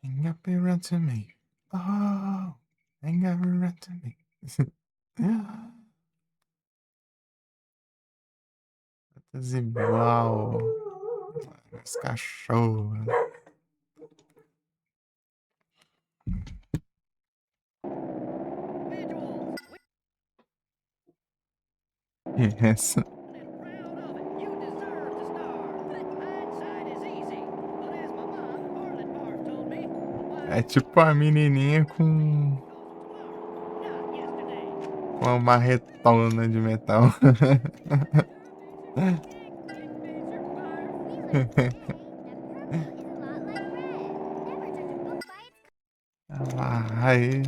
Ain't got to run to me. Oh, ain't got to run to me. Igual os cachorros. Essa. É tipo a menininha com uma marretona de metal. Vai.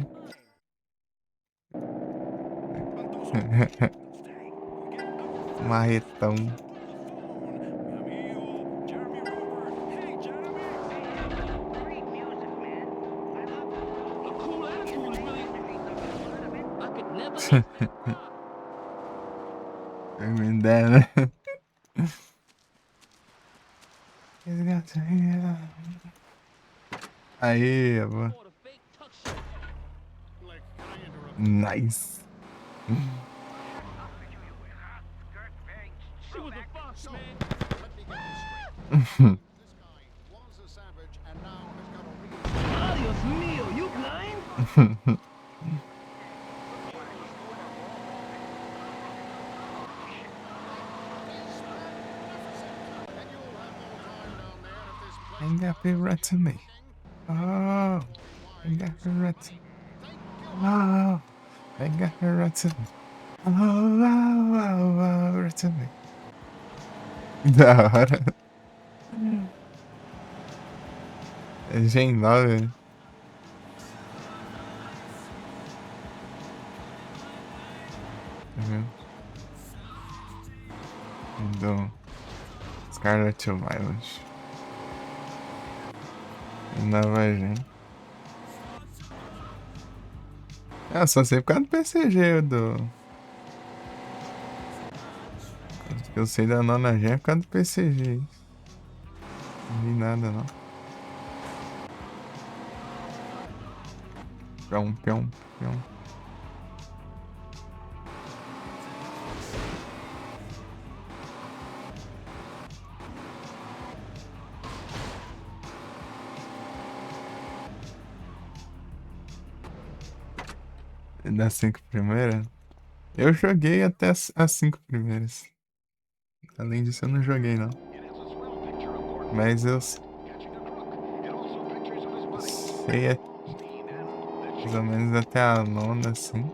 Marretão. Me dera. Aí, mano. Nice. Dios mío, you blind? Ain't got to run to me. Oh, ain't got to run to me. Oh, ain't got to run to me. Oh, run to me. Da hora. É Gen 9. Tá vendo? Do Scarlet Violet. Nova Gen. Eu só sei por causa do PCG do. Eu sei da nona Gen por causa do PCG. Não vi nada não. Pião, pião, pião. Das 5 primeiras? Eu joguei até as 5 primeiras. Além disso, eu não joguei não. Mas eu sei mais ou menos até a nona, assim.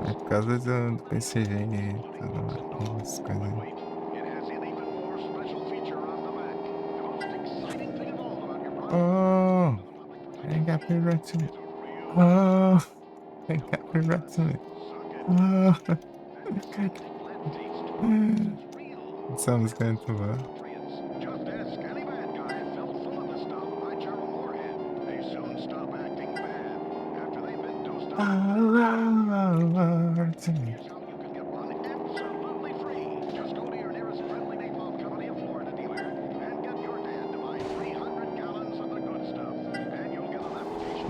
É por causa do PCG e tudo, essas coisas aí. Oh, ain't got me right to me. Oh, ain't got me right to me. Oh, essa música é muito boa. Oh, to me.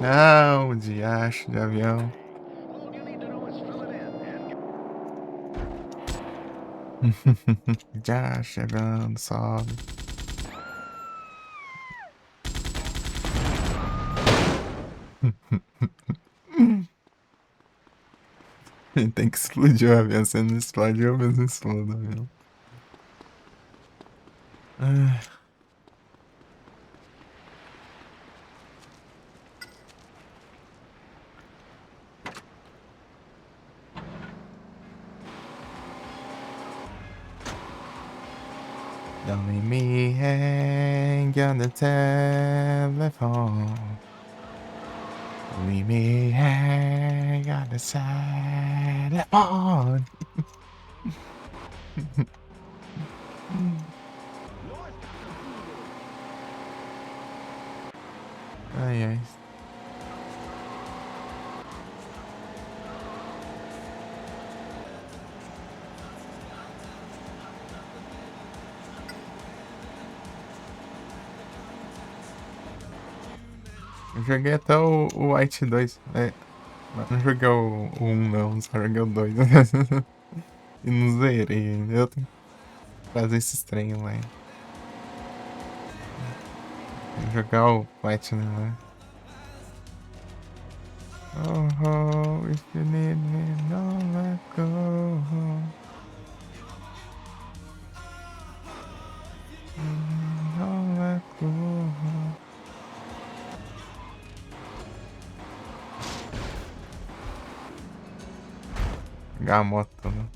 Não, diacho de avião. Já chegando, sobe. Tem que explodir o avião. Se não explode, eu mesmo explodo o avião. Don't leave me hang on the telephone. Don't leave me hang on the telephone. Ai, ai. Eu joguei até o White 2. É, não joguei o 1 não, só joguei o 2. E não zerei ainda. Eu tenho que fazer esse trem lá. Jogar o Platinum, né? Oh, oh, if you need me, don't let go. Don't let go. Pegar a moto, né?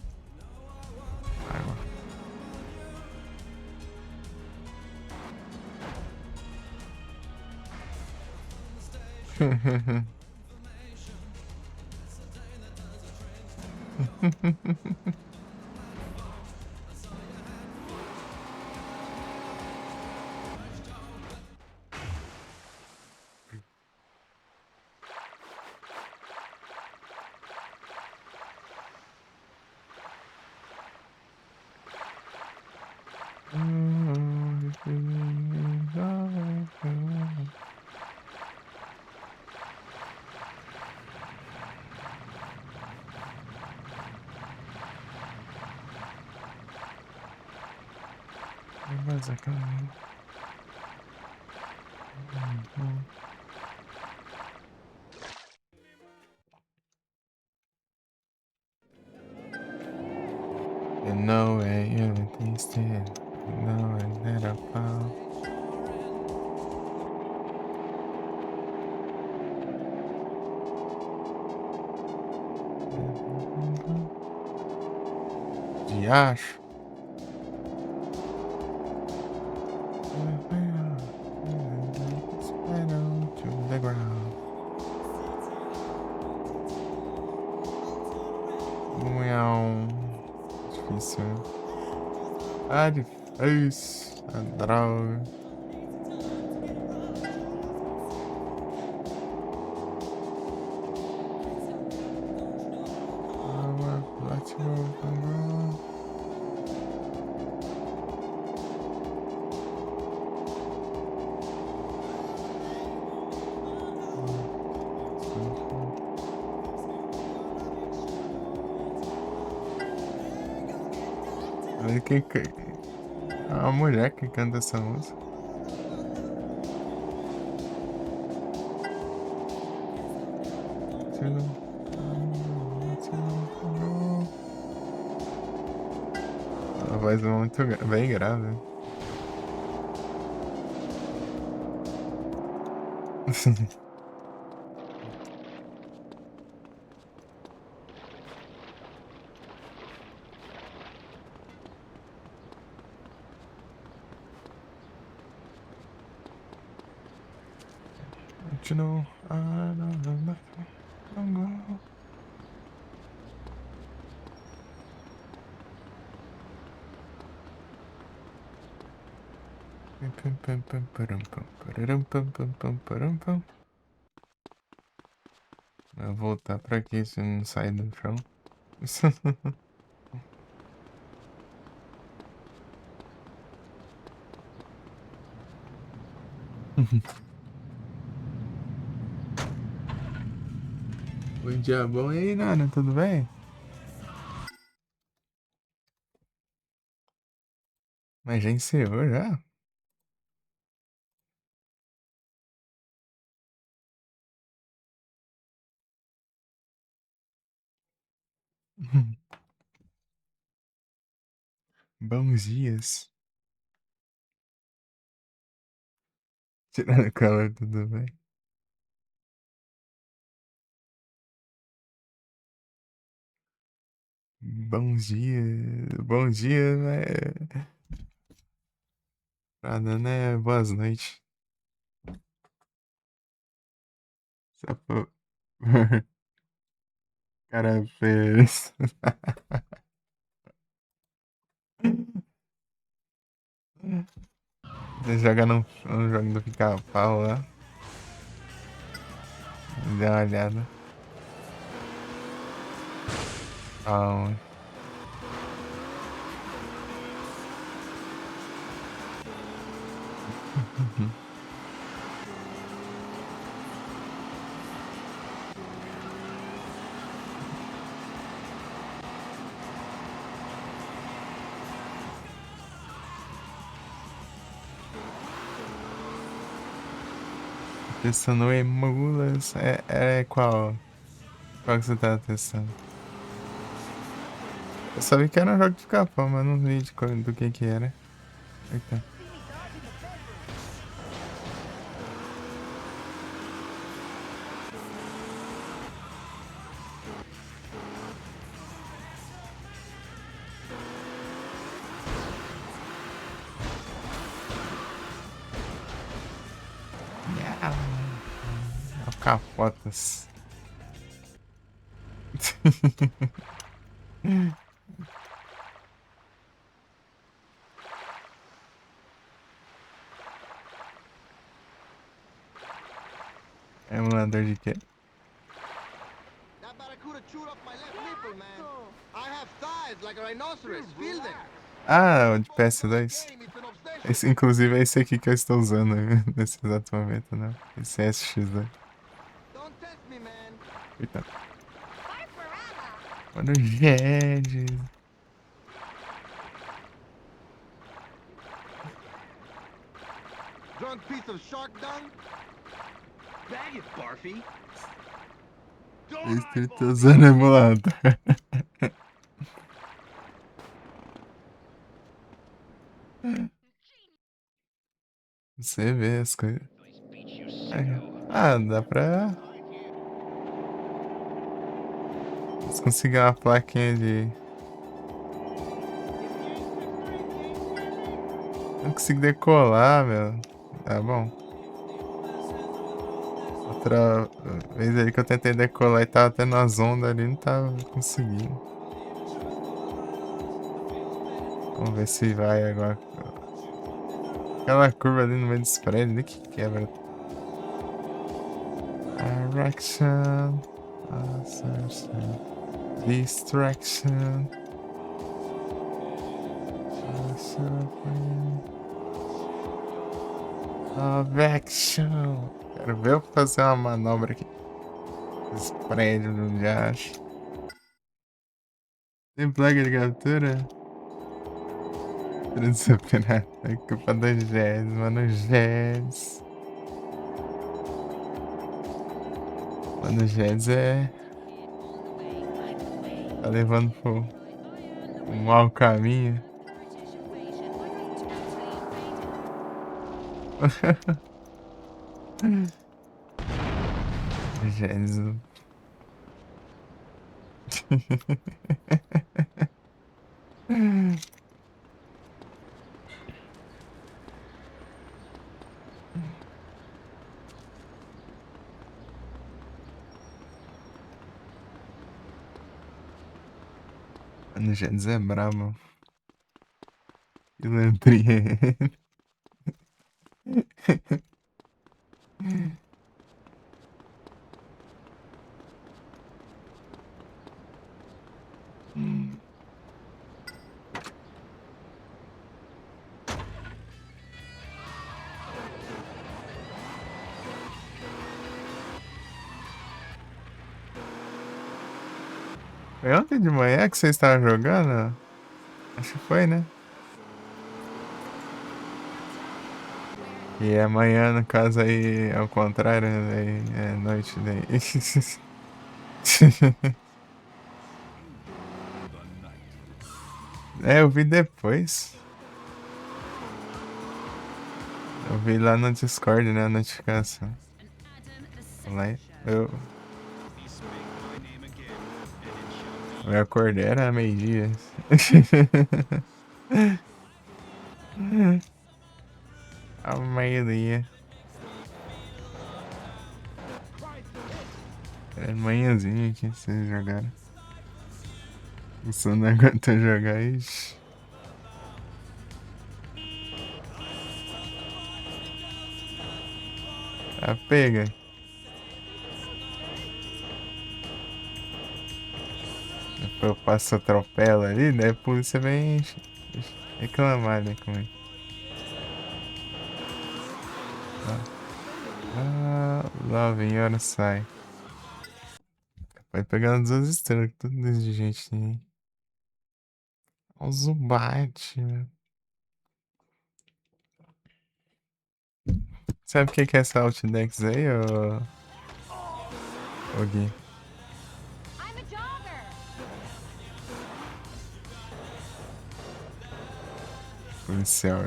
Água. Mas acabou. You know it, you're tasted. You know it, that I found. Diacho. To the ground. Miau. Difícil, né? Ah, difícil. Ah, droga. Let's go. Olha quem. A mulher que canta essa música. A voz é muito bem grave. You know, I don't know nothing. Don't go. Eu vou voltar pra aqui se não sair do chão. Bom dia, bom. E aí, Nana, tudo bem? Mas já encerrou já? Bons dias. Tirando a calor, tudo bem? Bons dias. Bom dia, né? Nada, né? Boas noites. Só pra- Cara fez. Você joga no jogo do pica-pau lá. Dá uma olhada. Calma. Testando emulas. É qual? Qual que você tá testando? Eu sabia que era um jogo de capão, mas não vi do que era. Eita. Capotas. Emulador de quê? That barracuda chewed up my left nipple, man. I have thighs like a rhinoceros. Feel them. Ah, o de PS2. Game, it's an obsession. Esse, inclusive é esse aqui que eu estou usando nesse exato momento, né? Esse SX2. Don't test me, man. Eita. Mano, Ged. Drunk piece of shark dung. Bag it, Barfy. Estou usando emulador. Você vê as coisas. Ah, dá pra. Se conseguir uma plaquinha de. Não consigo decolar, meu. Tá bom. Outra vez ali que eu tentei decolar e tava tendo as ondas ali, não tava conseguindo. Vamos ver se vai agora. Aquela curva ali no meio do spread ali que quebra. Direction. Assertion. Distraction. Action. Quero ver eu fazer uma manobra aqui. Esse prédio do Josh. Tem placa de captura? Desafinar. É culpa do Jazz, mano. Jazz. Mano, Jazz é. Tá levando pro um mau caminho. Jazz. Mano, Jazz é brabo. Pilantrinha. Foi ontem de manhã que você estava jogando? Acho que foi, né? E amanhã, no caso aí, é o contrário, né? Daí é noite daí. É, eu vi depois. Eu vi lá no Discord, né, a notificação. Lá, eu acordei, era meio-dia. Ao meio-dia. Era manhãzinha que vocês jogaram. O som não aguenta jogar isso. Ah, pega. Depois eu passo atropela ali, daí a polícia vem reclamar, né, comigo. Lá vem, hora sai. Vai pegar nas duas estrelas, tudo de gente tem aí. Olha o Zubat, né? Sabe o que é essa Outdex aí, ô Gui? I'm a jogger. Policial.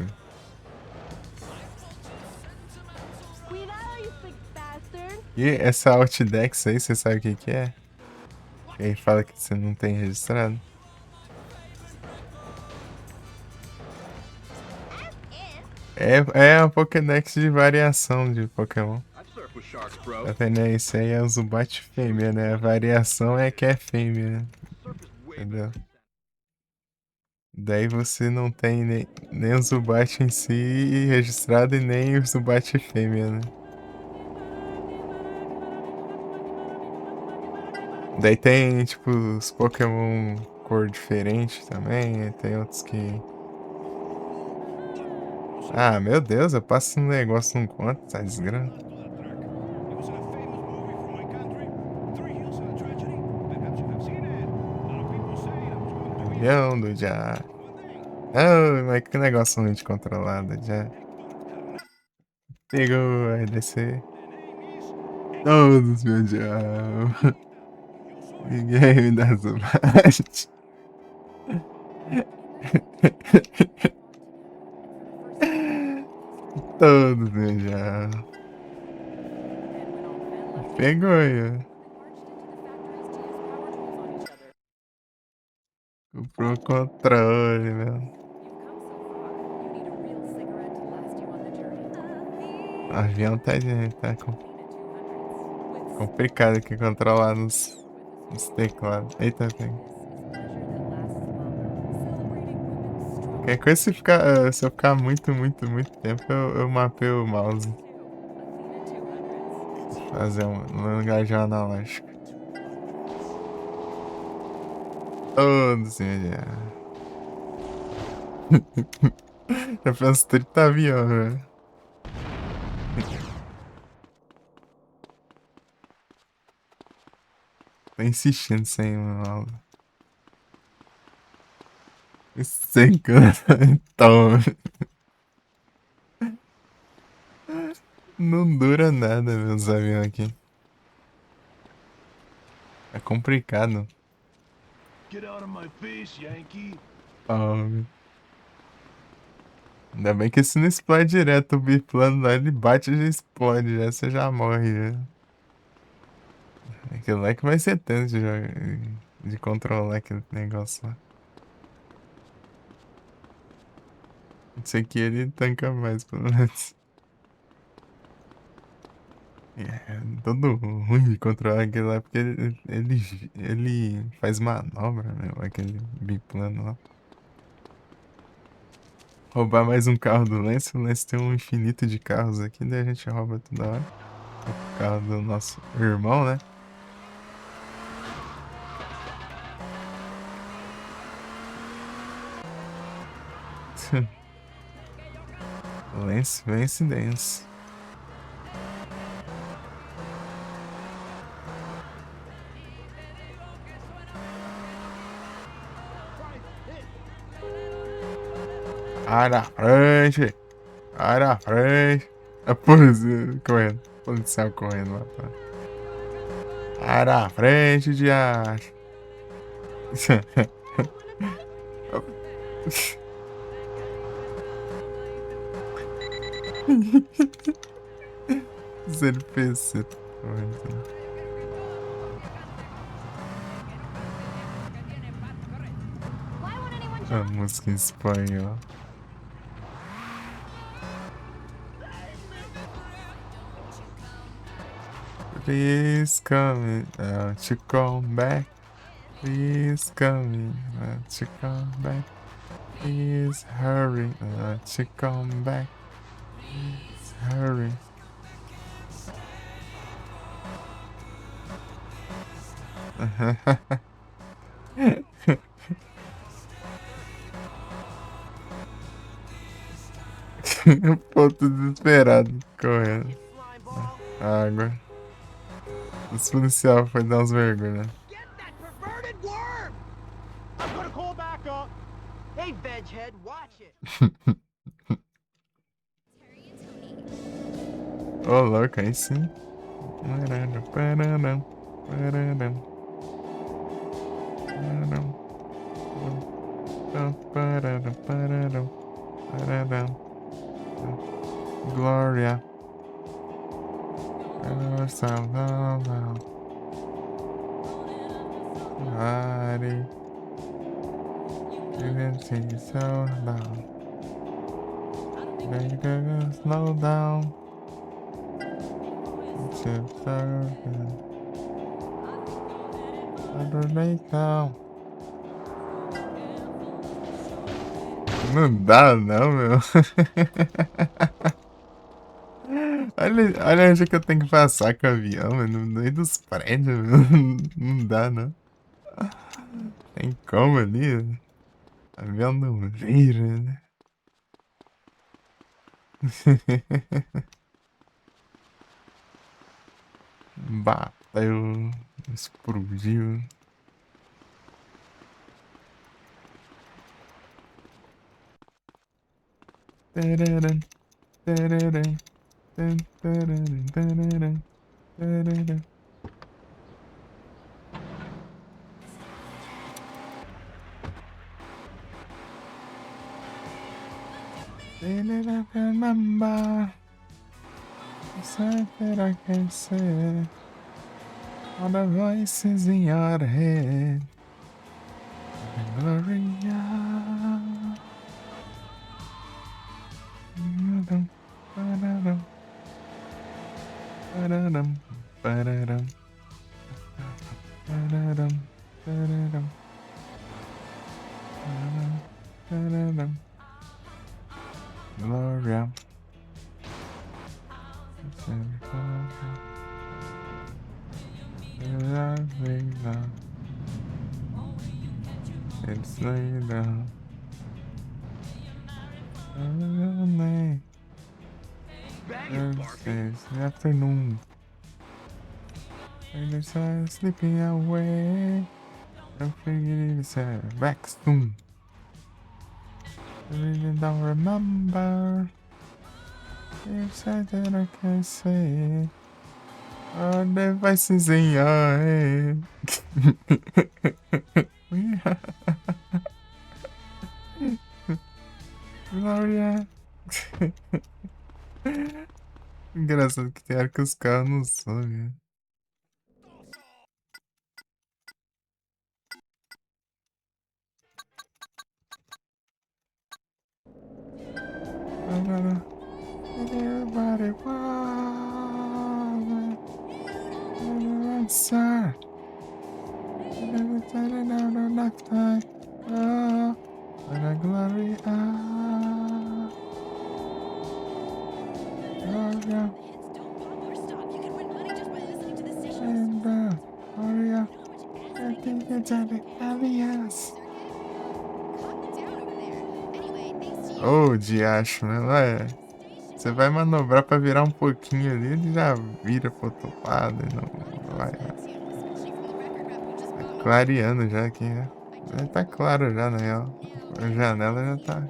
Cuidado, you big bastard. E essa Outdex aí, você sabe o que é? E aí fala que você não tem registrado. É a Pokédex de variação de Pokémon. I've surfed with sharks, bro. Tá vendo? Esse aí é o Zubat fêmea, né? A variação é que é fêmea, né? Surf is way Entendeu? better. Daí você não tem nem o Zubat em si registrado e nem o Zubat fêmea, né? Daí tem, tipo, os Pokémon cor diferente também. Tem outros que. Ah, meu Deus, eu passo um negócio num conto, tá desgraça. It was a famous movie from my country, Three Hills and a Tragedy. Perhaps you have seen it. A lot of people say I was going to be Avião do Jack. one day. Ah, mas que negócio ruim de controlar do Jack. Pegou, vai descer. Todos, meu diabo. Ninguém me dá Zubat. Todos, meu diabo. Pegou, ó. Comprou o controle, meu. O avião tá complicado aqui controlar nos teclados. Eita, pega. Qualquer coisa, se eu ficar muito tempo, eu mapeio o mouse. Fazer um engajamento analógico. Todos, já. Já fez uns 30 aviões, velho. Tô insistindo sem uma aula. Sem então. Não dura nada, meus aviões aqui. É complicado. Get out of my face, Yankee. Meu. Ainda bem que esse não explode direto, o biplano lá, ele bate e já explode, já você já morre, já. Aquilo lá que vai ser tenso de controlar aquele negócio lá. Esse aqui ele tanca mais, pelo menos. É todo ruim de controlar aquele lá, porque ele faz manobra, meu, aquele biplano lá. Roubar mais um carro do Lance. O Lance tem um infinito de carros aqui, daí a gente rouba toda hora. O carro do nosso irmão, né? Lance vence dance. Sai da frente! Sai da frente! A polícia correndo. Policial correndo lá. Tá. Sai da frente, diacho! Os NPC correndo. A música em espanhol. Please come to come back. Please come to come back. Please hurry to come back. Please hurry. Pô, tô desesperado correndo. Água. Os policial foi dar uns vergonha. Get that perverted worm! I'm gonna call back up. Hey, veghead, watch it. Ô, louco, aí sim. Pararam, pararam, pararam, pararam, pararam, pararam. Glória. Body. You can see so loud. Then you can slow down. It's just so good. Down. Não dá, não, meu. Olha onde que eu tenho que passar com o avião, mano. No meio dos prédios, meu. Não dá, não. Tem como ali. O avião não vira, né? Bateu. Explodiu. Tararam, tararam, tararam, tararam, tararam. Didn't remember something I can say. All the voices in your head. Gloria. Ba-da-dum, ba-da-dum, ba-da-dum, ba-da-dum, ba-da-dum, ba-da-dum. Gloria. It's later. Thursday afternoon. And it's sleeping away. Don't forget it's back soon. I really don't remember. It's sad that I can't say. All the voices in your head. Glória. Engraçado que tem hora que os carros não somem. Everybody answer. Never turning out a lifetime. Oh, what a glory. Gloria. And Gloria. I think it's alias. Ô, diacho, né? Vai. Você vai manobrar pra virar um pouquinho ali, ele já vira pro outro lado e não vai. Tá clareando já aqui, né? Já tá claro já, na real. A janela já tá.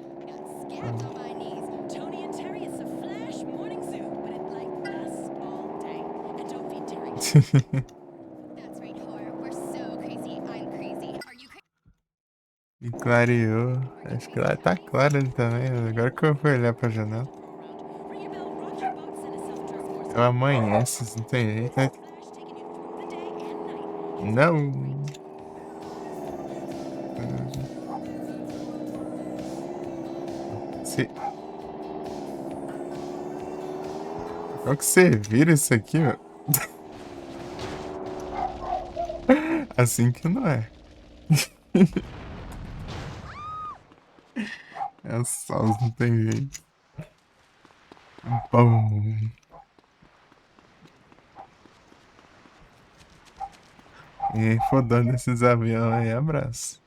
E clareou. Acho que lá tá claro ali também. Agora que eu fui olhar pra janela. Eu amanhece, não tem jeito. Né? Não. Se... Qual que você vira isso aqui, meu? Assim que não é. É só, não tem jeito. Bom. E fodando esses aviões aí, abraço.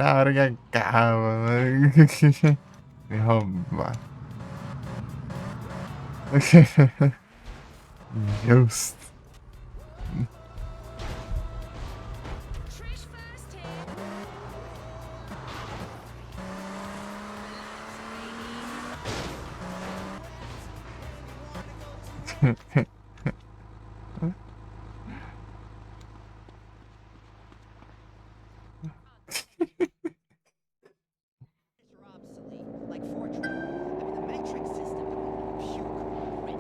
na hora que acaba, mano. Me roubar. Justo. Trish first here. Are obsolete, like Fortran. I mean, the metric system that we puke grit.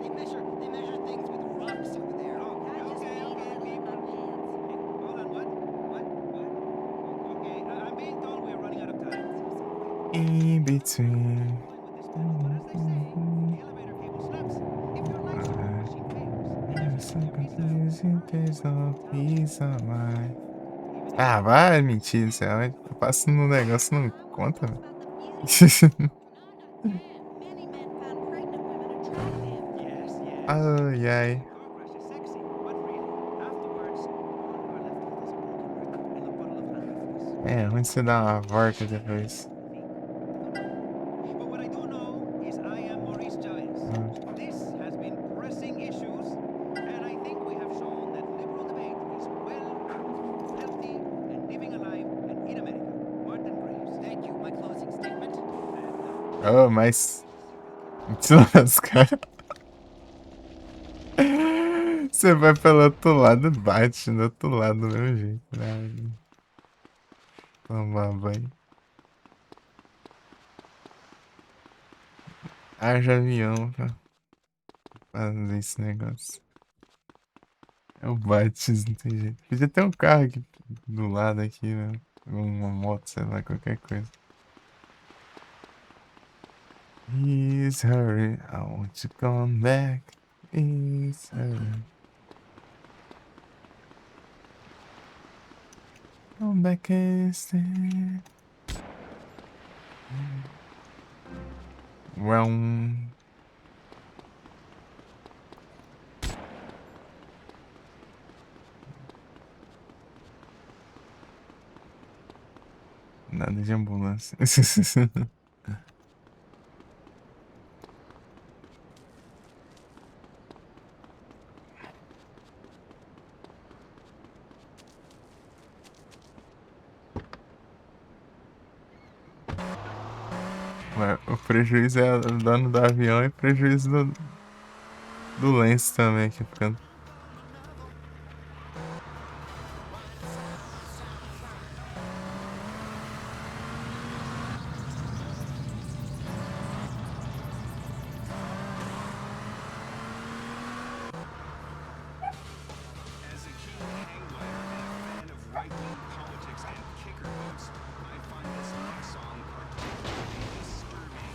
They measure things with rocks over there. Oh, okay. Hold on, what? Okay, I'm being told we're running out of time. In between. But as they say, the elevator cable snaps. If your lights are on, machine fails. There's a Peace of mind. Ah, vai, mentira, isso é. Eu passo no negócio, não conta, velho. Many men found pregnant women attractive. Yes, yes. Ai, ai. Car crash is sexy, but really, afterwards, all you are left with is a broken brick and a bottle of antifreeze. É, ruim você dar uma volta depois. But what I do know is I am Maurice Chavez. This has been pressing issues, and I think we have shown that liberal debate is well, healthy, and living alive and in America. Martin Graves. Thank you. My closing statement. Oh, mas. Se lascar. Você vai pelo outro lado, bate do outro lado do mesmo jeito, né? Tomar banho. Haja avião pra fazer esse negócio. É o Bates, não tem jeito. Podia ter um carro aqui do lado aqui, né? Uma moto, sei lá, qualquer coisa. Please hurry, I want to come back. Please hurry. Come back instead. Well. Nada de ambulância. Ué, o prejuízo é o dono do avião e prejuízo do Lance também aqui ficando. As a keen hangwire and a fan of right-wing politics and kicker boots, I find this next song particularly disturbing.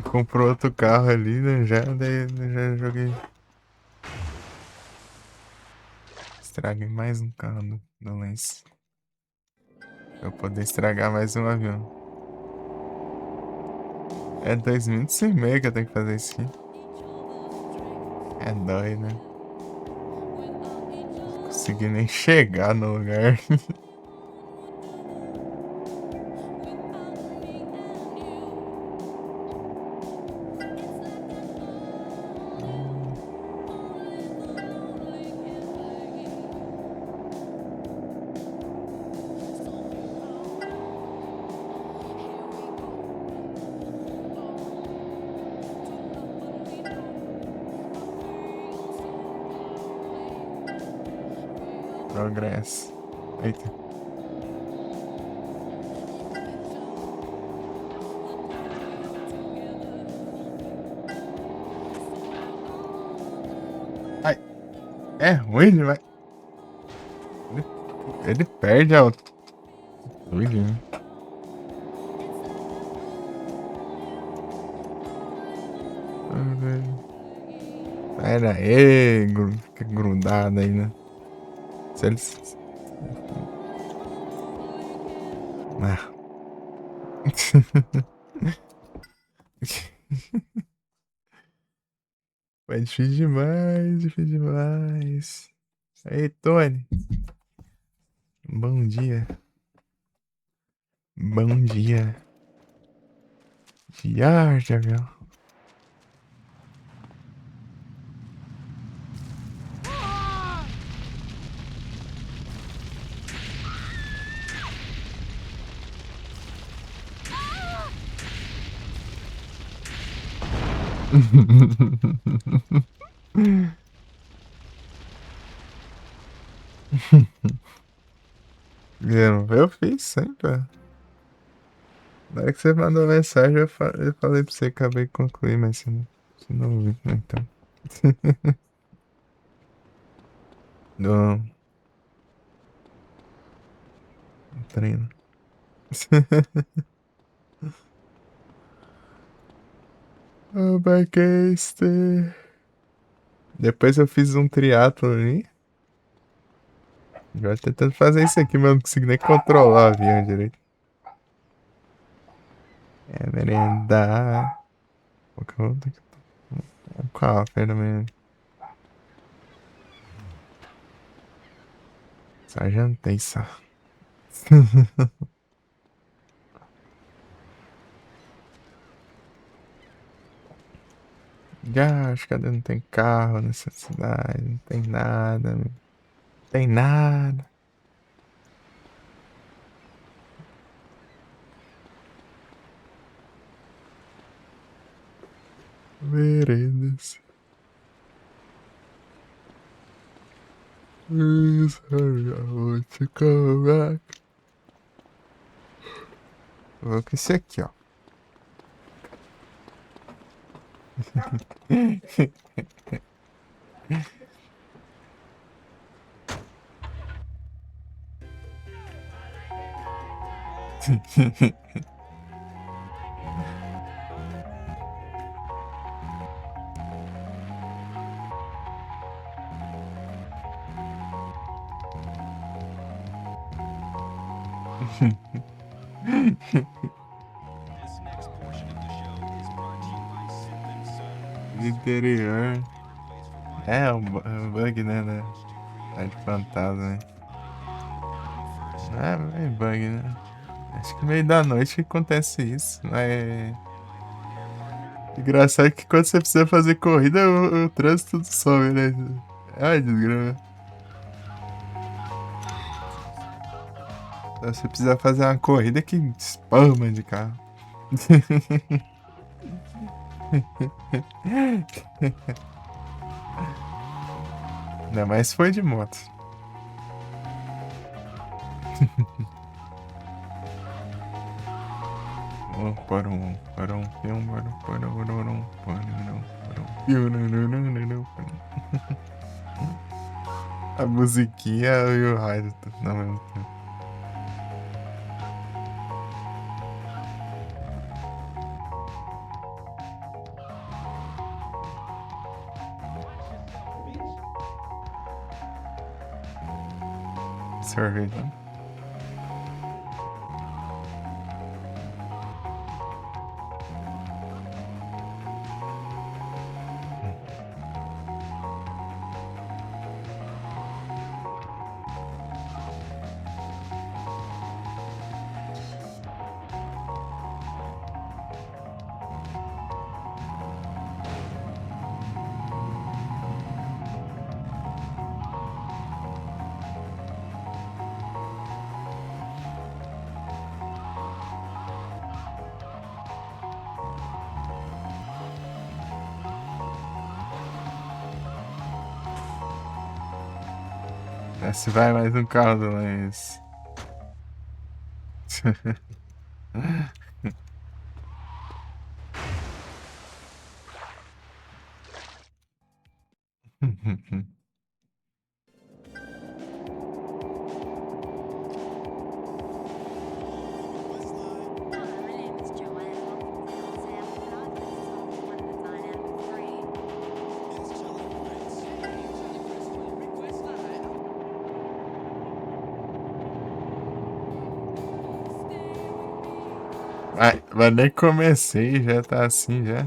Comprou outro carro ali, né? Daí já joguei. Estraguei mais um carro do Lance. Pra eu poder estragar mais um avião. É 2 minutos e meio que eu tenho que fazer isso aqui. É dói, né? Não consegui nem chegar no lugar. Progresso. Eita. Ai. É ruim, ele vai. Ele perde a altitude, né? Pera aí, fica grudado aí, né? Se eles... Ah. Foi difícil demais, difícil demais. Aí, Tony. Bom dia. Bom dia. Dia de avião. Eu fiz sempre. Na hora que você mandou mensagem, eu falei pra você, acabei de concluir, mas você não ouviu, né, então. No treino. Oh, Backster. Depois eu fiz um triatlo ali. Agora tentando fazer isso aqui, mas eu não consigo nem controlar o avião direito. É merenda. Qual, pera mesmo. Só jantei só. Já, acho que não tem carro nessa cidade, não tem nada, não tem nada. Veredas. Please hurry, I want to come back. Vou com esse aqui, ó. This next portion of the show is brought to you by Simpin Sons. Interior. Favorite place for wine É, o bug, né? Tá de fantasma, né? É, meio bug, né? Acho que no meio da noite que acontece isso. Mas. Engraçado que quando você precisa fazer corrida, o trânsito tudo some, né? Ai, desgrama. Então, você precisa fazer uma corrida que spama de carro. Ainda mais se foi de moto. A musiquinha e o rádio ao mesmo tempo. Sorvete, né? Se vai mais um carro do Lance. My name is Joanne. I'm from Sam, and I've been home one of the Dynamic 3. Mas nem comecei, já tá assim já.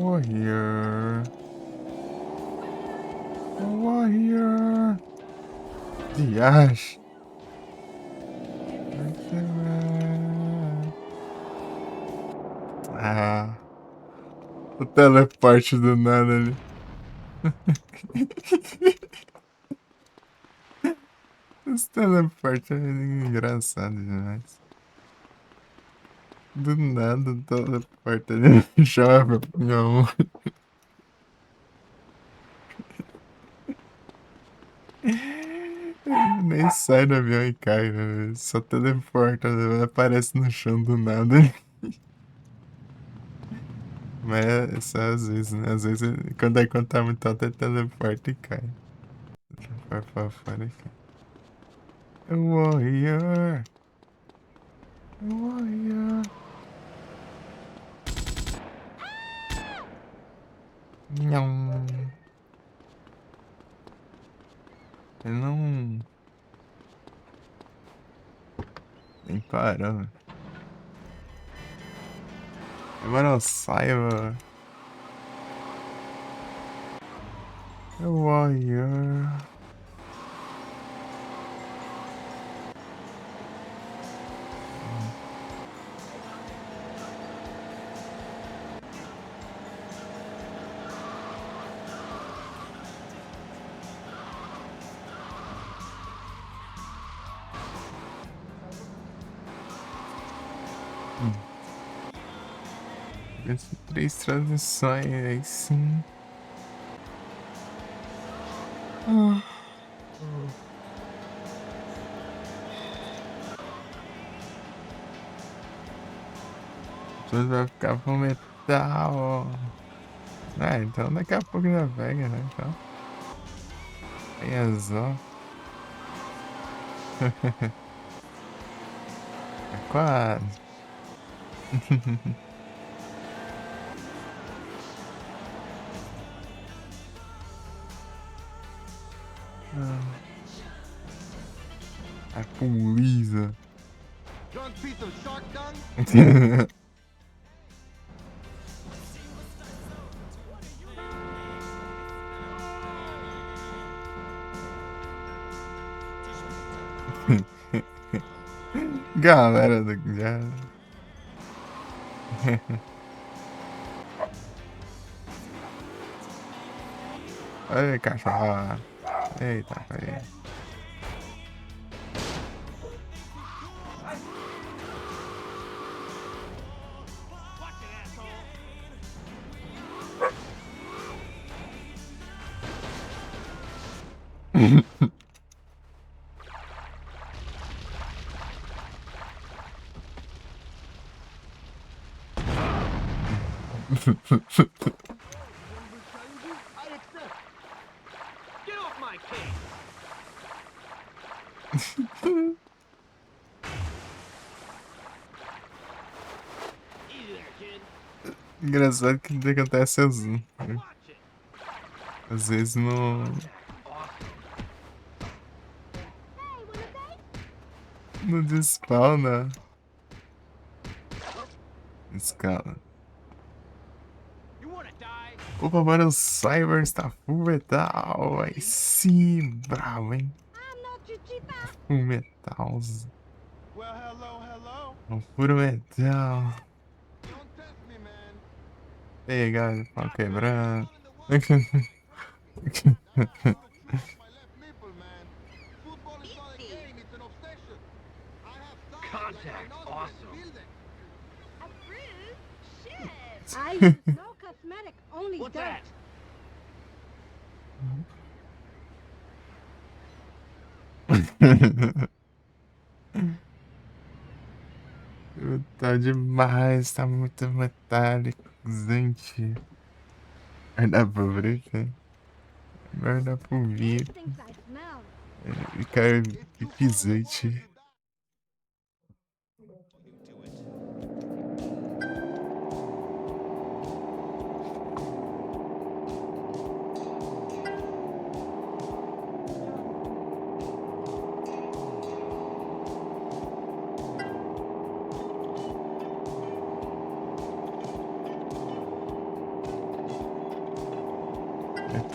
Warrior. Warrior. Dias. Ah, o teleporte do nada ali. Esse teleporte é engraçado demais. Do nada o teleporte ali me chama pra pegar um. Ele nem sai do avião e cai, né? Ele só teleporta, né? Aparece no chão do nada. Mas é só às vezes, né? Às vezes, quando tá muito alto, ele teleporta e cai. Vai pra fora e cai. Warrior. Warrior. Não. Ele não. Nem parou, velho. Agora eu saio, velho. Warrior. Essas 3 transições aí sim. Tudo vai ficar pro metal. Ah, então daqui a pouco já pega, né? Então. Aí só. É quase. A polícia. Drunk piece of shark dung? Galera do já. Olha, cachorro. Eita, peraí. I accept. Get off my case! Easy there, kid. Engraçado que acontece assim. Watch it. Às vezes não. Não despawna. Escala. You wanna die? Opa, agora o Cyber está full metal. Aí sim, bravo, hein? Full metal. Well, hello. Puro metal. Don't test me, man. Pegar, pau quebrando. That's not cool to choose my left nipple, man. Football is not a game, it's an obsession. I have thighs Contact, like a rhinoceros. awesome. Feel them. Approved? Shit. I use no cosmetic, only What's dirt. that? Tá demais, tá muito metálico, gente. Guardar pra breca. Guardar pro vinho. Things I smell. Cara, pisante.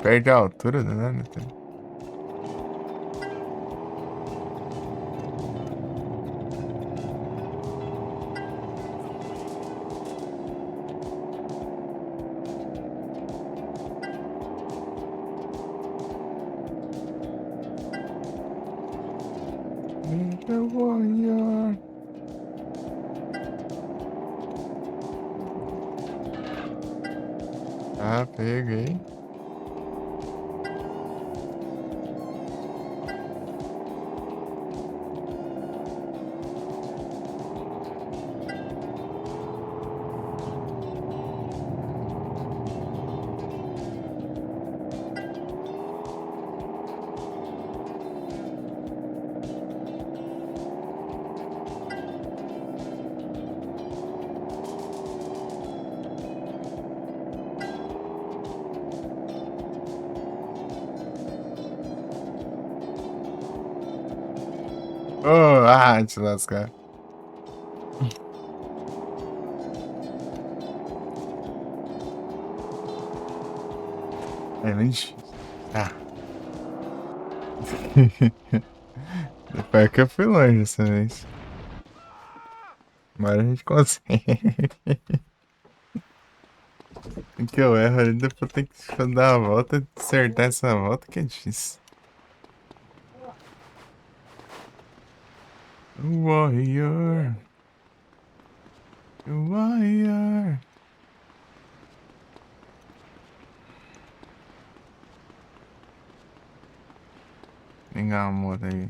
Perde a altura, né? The warrior. Ah, peguei. Oh, te lascar. É, nem difícil. Ah. Depois que eu fui longe dessa vez. Mas a gente consegue. O que eu erro ali, depois tem que dar a volta, acertar essa volta que é difícil. Warrior. Warrior. Pegar uma moto aí.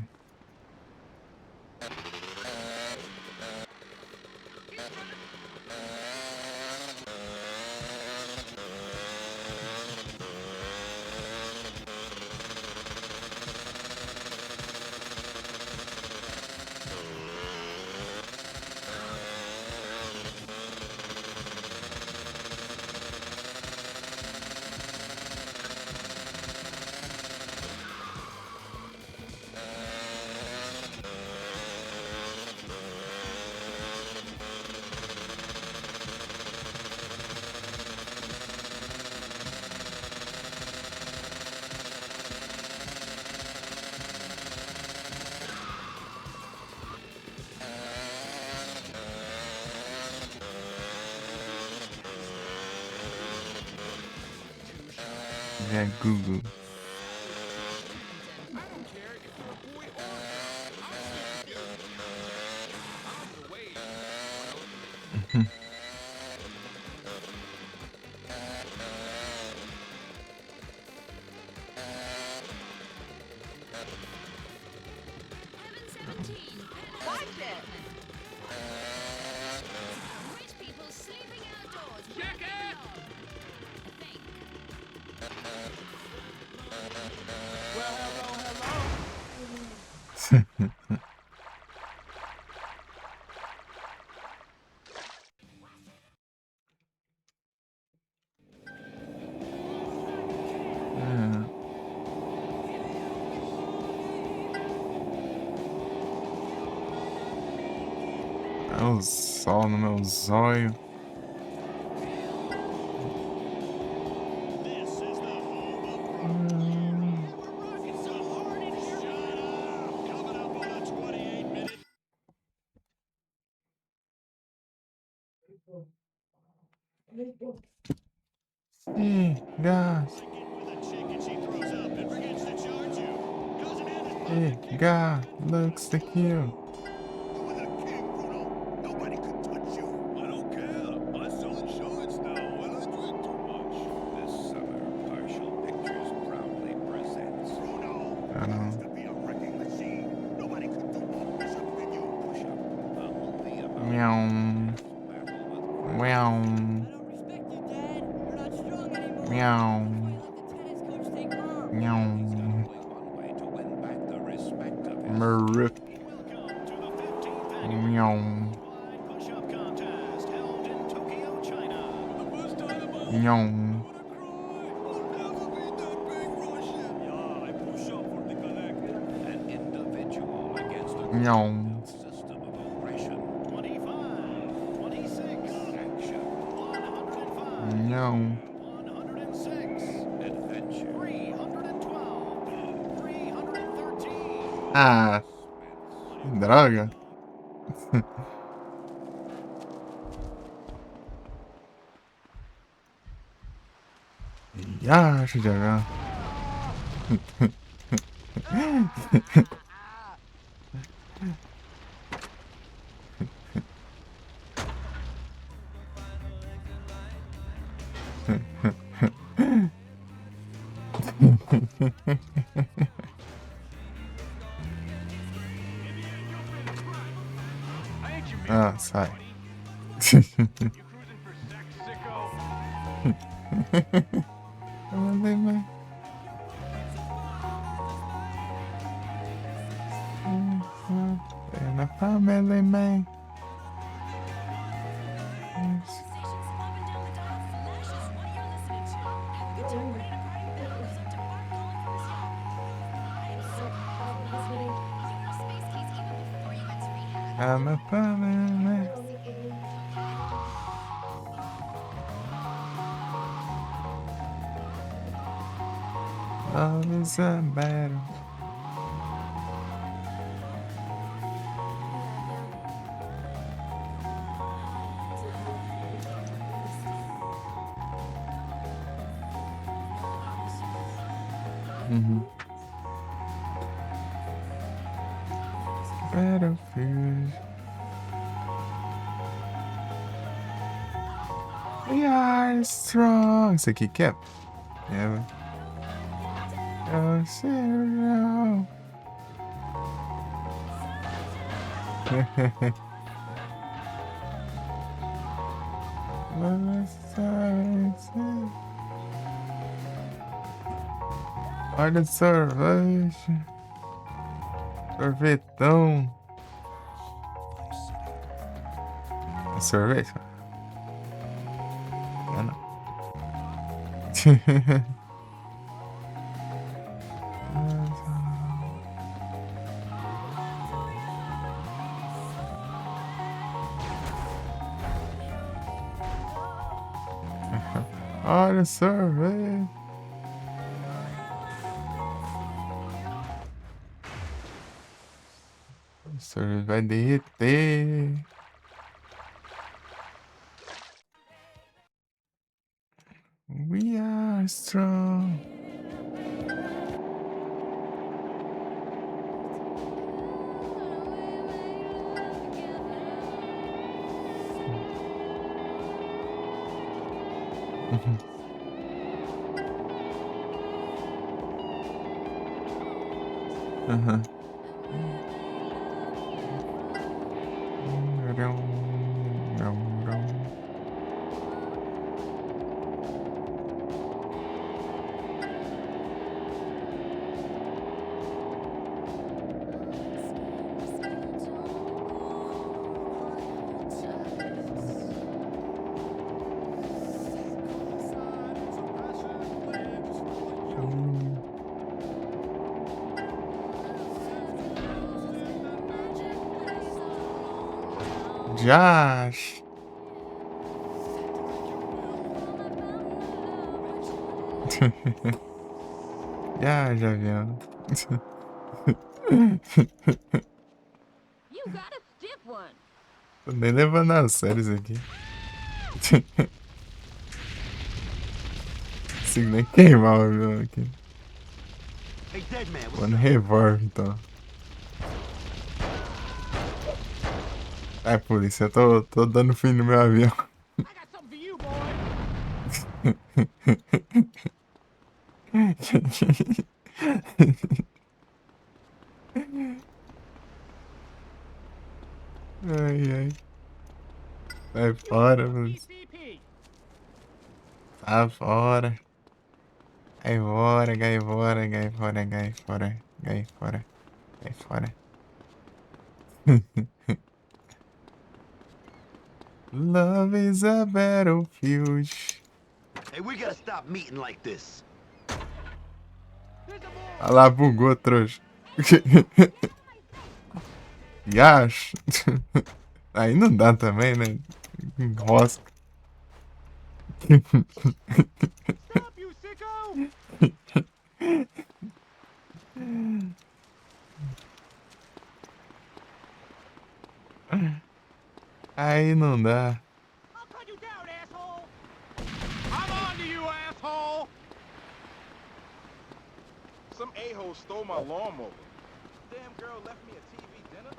É Google. Rich people sleeping outdoors. Check it! I think. É o sol no meu zóio. This is the home of It's a Hornet. Shut up! Coming up on a 28-minute. Gás. With a chick and she throws up and forgets to charge you. Goes in his pocket. Gás. Looks like you. With a king, Bruno. Nobody could touch you. I don't care. I sell insurance now and I drink too much. This summer, Partial Pictures proudly presents Bruno. I know. Used to be a wrecking machine. Nobody could do more push-up than you. Push-up. Only about Meow. Meow. Meow. Meow. One way to win back the respect of his Merp. Welcome to the 15th annual Meow. Worldwide Push-Up Contest held in Tokyo, China. The first time of my life, Meow. yeah, I push up for the collective. An individual against a Meow. system of oppression. 25, 26, action, 105, Meow. 106, adventure, 312, 313. Ah, que droga. Ya, deixa eu jogar. Ah, sai. Family man. And a family man. I'm a family man. Love is a battle. Battlefield. We are strong. Isso aqui que é? É. Oh, serial. Olha sorvete. Sorvetão. É sorvete? Não, não. Olha sorvete. O sorvete vai derreter. We are strong. Aham. Josh. Já viu. You got a stiff one. Tô nem levando a sério isso aqui. Consigo nem queimar o avião aqui. Hey, dead man, Vou no revólver, então. Ai, polícia, eu tô dando fim no meu avião. I got something for you, boy. Ai, ai. Sai fora, polícia. Sai fora. Gai fora, gai fora, gai fora, gai fora, gai fora, gai fora. Love is a battlefield. Hey, we gotta stop meeting like this. Ah lá, bugou, trouxa. Yash. Aí não dá também, né? Rosca. Stop, you sicko! Aí não dá. I'll cut you down, asshole! I'm on to you, asshole! Some a-hole stole my lawnmower. Damn girl left me a TV dinner.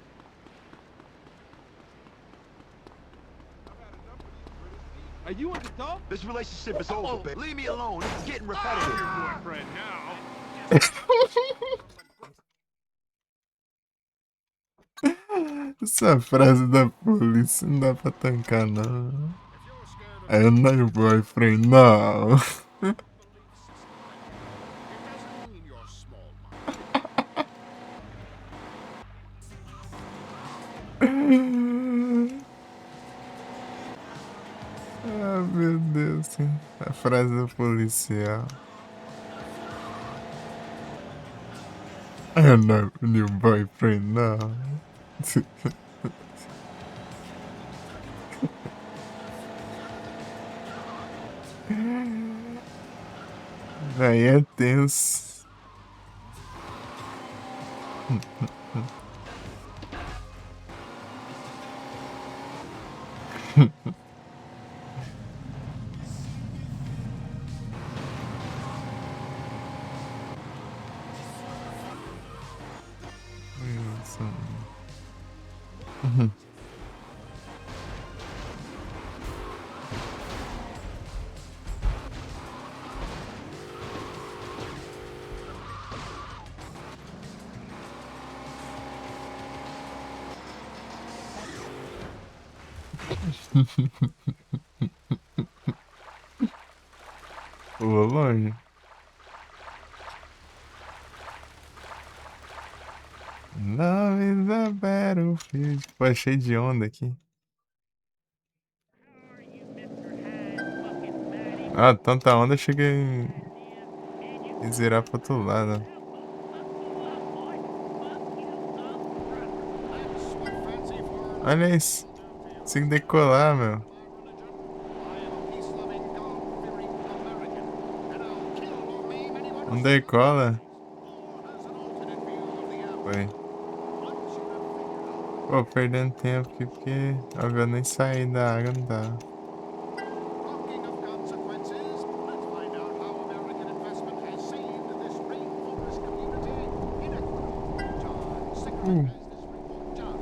I've had enough of these British people. Are you an adult? This relationship is over, babe. Leave me alone. This is getting repetitive. Boyfriend now. Essa frase da polícia não dá pra tancar, não. I'm not your boyfriend, não. Ah, meu Deus. A frase do policial. I'm not your boyfriend, não. Aí é tenso. Wilson. Pulou longe. Love is a battlefield. Pô, é cheio de onda aqui. Ah, tanta onda, eu cheguei a zerar pro outro lado. Olha isso. Consegui decolar, meu. Não decola. Foi. Pô, perdendo tempo aqui porque eu nem saí da água, não dá. Talking of consequences, let's find out how American investment has saved this rainforest community in Ecuador. John Sickert has this report. John.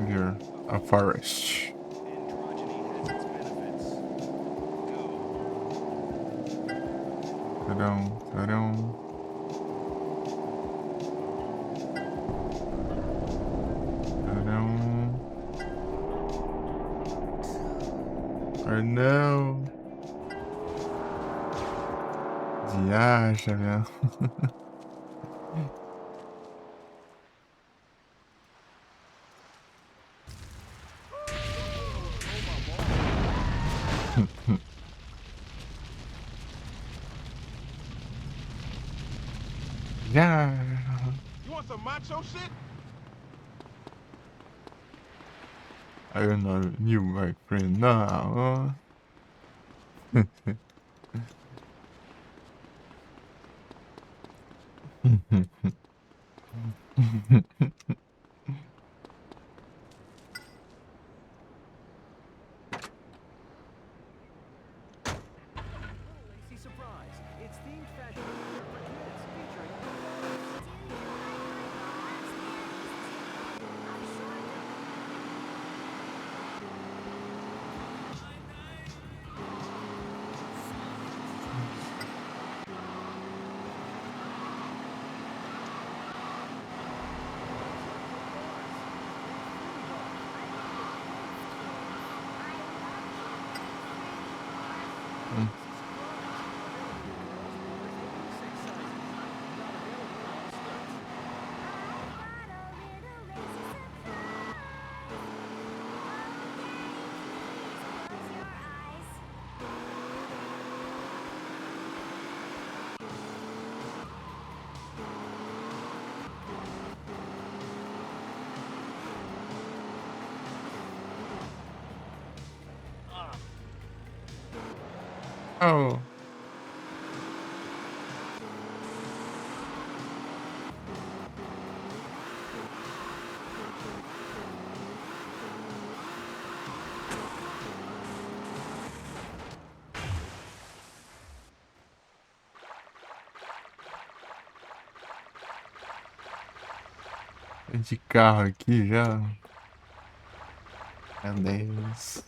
Here, a forest. Androgyny has its benefits. Tadam, tadam. Tadam. Oh não. Viaja, meu. Yeah. You want some macho shit? I don't know you, my friend, now. Lacy Surprise. It's themed fashion for kids featuring Oh. De carro aqui já. Meu Deus.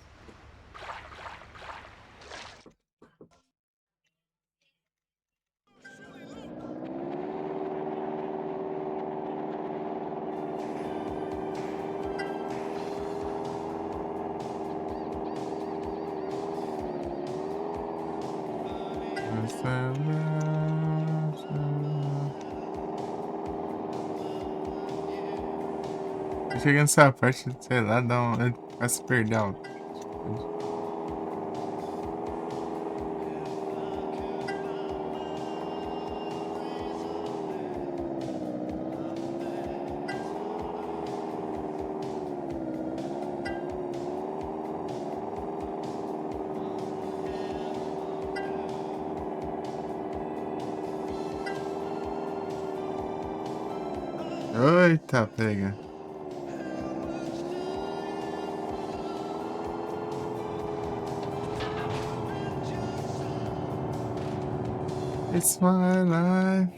Chega nessa parte, sei lá, começa a se perder algo. Eita, pega. It's my life.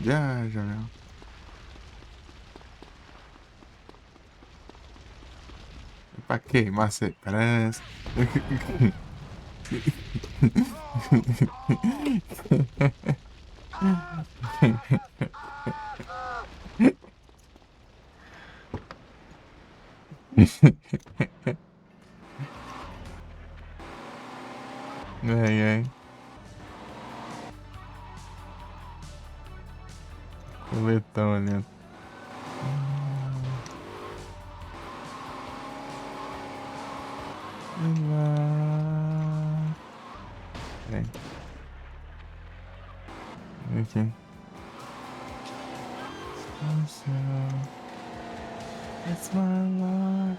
Já viu. Pra queimar, você parece. Ai, ai. Coletão ali. Peraí. Aqui. It's my life.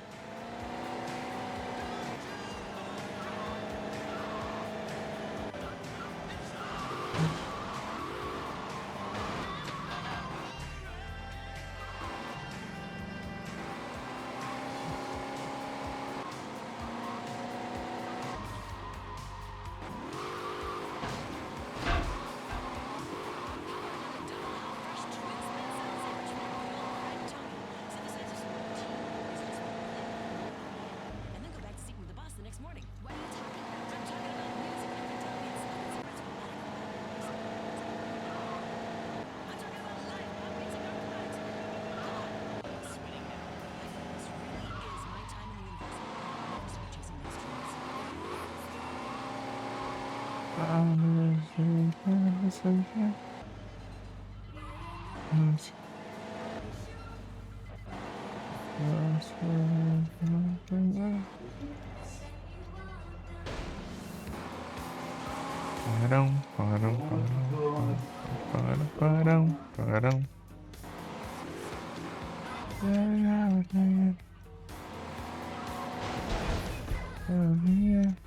And then go back to sleep with the boss the next morning. What are you talking about? I'm talking about music. You can tell me it's I'm talking about life, not music or light. Come on. I'm sweating now. This really is my time in the universe. I'll never stop chasing those dreams. Parão.